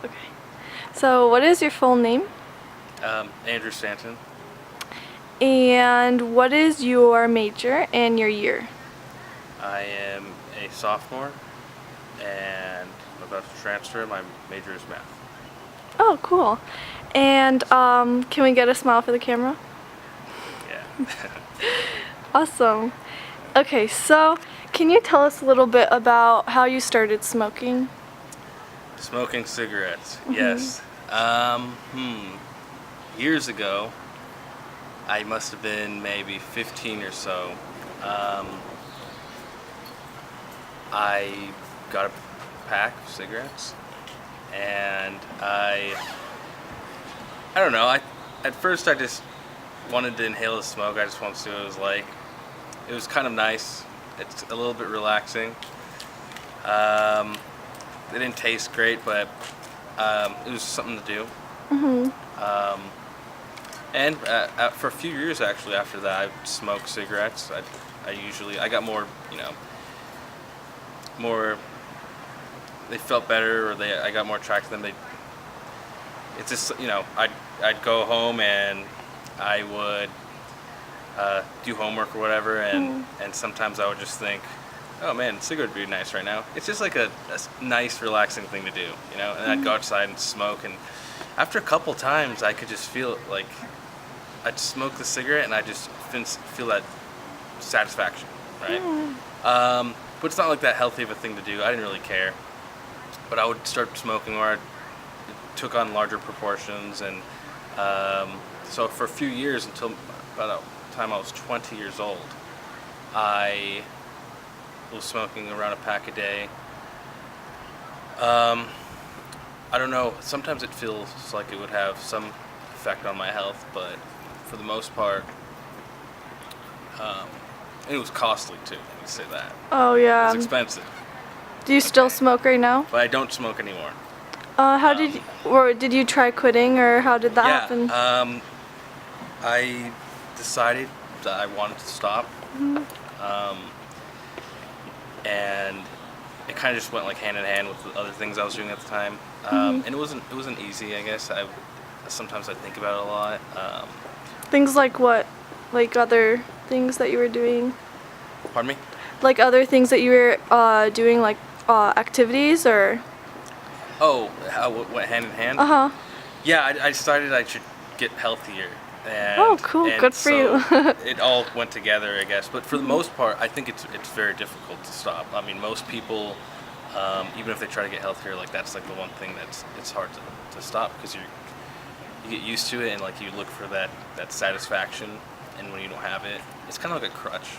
Okay. So what is your full name? Andrew Stanton. And what is your major and your year? I am a sophomore and I'm about to transfer. My major is math. Oh, cool. And can we get a smile for the camera? Yeah. Awesome. Okay, so can you tell us a little bit about how you started smoking? Smoking cigarettes. Yes. Years ago, I must have been maybe 15 or so. I got a pack of cigarettes, and I don't know. At first I just wanted to inhale the smoke. I just wanted to see what it was like. It was kind of nice. It's a little bit relaxing. They didn't taste great, but it was something to do. And for a few years, actually, after that, I smoked cigarettes. I got more, more. They felt better, or I got more attracted to them. It's just, I'd go home and I would do homework or whatever, and sometimes I would just think, oh man, cigarette would be nice right now. It's just like a nice, relaxing thing to do, And I'd go outside and smoke, and after a couple times, I could just feel like I'd smoke the cigarette, and I just feel that satisfaction, right? But it's not like that healthy of a thing to do. I didn't really care, but I would start smoking, or it took on larger proportions, and so for a few years, until about the time I was 20 years old, I was smoking around a pack a day. I don't know, sometimes it feels like it would have some effect on my health, but for the most part, and it was costly too, let me say that. Oh It yeah. was expensive, Do you still smoke right now? but I don't smoke anymore. How did you try quitting, or how did that happen? I decided that I wanted to stop, and it kind of just went like hand in hand with the other things I was doing at the time, and it wasn't easy. I guess sometimes I think about it a lot. Things like what? Like other things that you were doing? Pardon me? Like other things that you were doing, like activities, or? Oh, how what went hand in hand? Yeah, I decided I should get healthier. And, Oh, cool. and Good for you. It all went together, I guess. But for the most part, I think it's very difficult to stop. I mean, most people, even if they try to get healthier, like that's like the one thing it's hard to stop, because you get used to it, and like you look for that satisfaction, and when you don't have it, it's kind of like a crutch,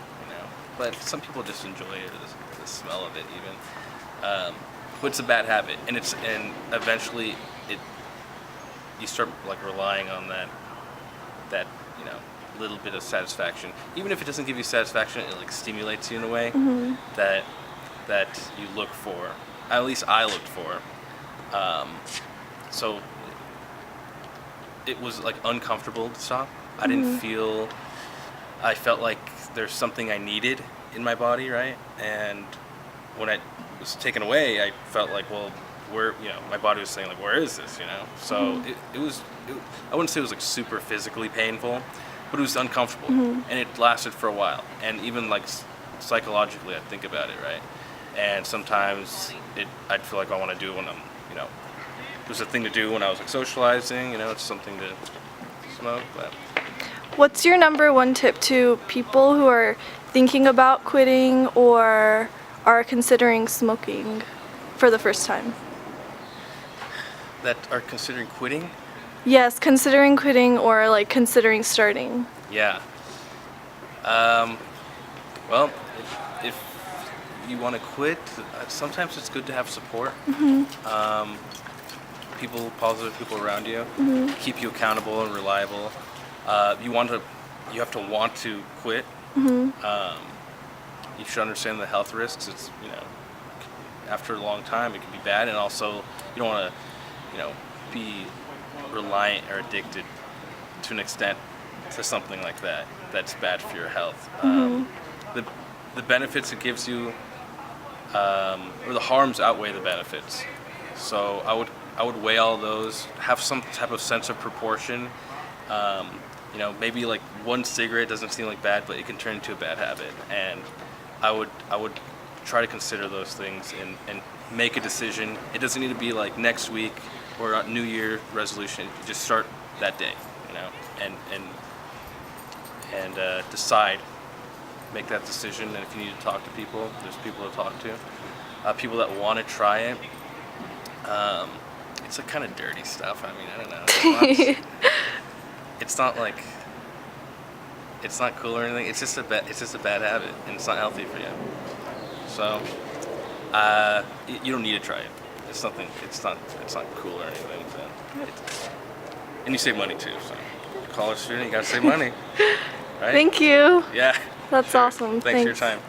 But some people just enjoy it, or the smell of it, even. But it's a bad habit, and eventually you start like relying on that little bit of satisfaction. Even if it doesn't give you satisfaction, it like stimulates you in a way that you look for. At least I looked for. So it was like uncomfortable to stop. I didn't feel. I felt like there's something I needed in my body, right? And when it was taken away, I felt like, well, where, my body was saying like, where is this, So it was. I wouldn't say it was like super physically painful, but it was uncomfortable, and it lasted for a while. And even like psychologically, I think about it, right? And sometimes I'd feel like I want to do it when I'm, it was a thing to do when I was like socializing, it's something to smoke. But What's your number one tip to people who are thinking about quitting or are considering smoking for the first time? that are considering quitting? Yes, considering quitting or like considering starting. Yeah. Well, if you want to quit, sometimes it's good to have support. Positive people around you, keep you accountable and reliable. You have to want to quit. You should understand the health risks. It's after a long time it can be bad, and also you don't want to be reliant or addicted to an extent to something like that. That's bad for your health. The benefits it gives you, or the harms outweigh the benefits. So I would weigh all those, have some type of sense of proportion. You know, maybe like one cigarette doesn't seem like bad, but it can turn into a bad habit. And I would try to consider those things and make a decision. It doesn't need to be like next week or a New Year resolution. You just start that day, you know, and decide. Make that decision. And if you need to talk to people, there's people to talk to. People that want to try it. It's like kind of dirty stuff. I mean, I don't know. It's not like it's not cool or anything. It's just a bad habit, and it's not healthy for you. So you don't need to try it. It's nothing. It's not cool or anything. So and you save money too. So college student, you gotta save money, right? Thank you. Yeah. That's sure. awesome. Thanks for your time.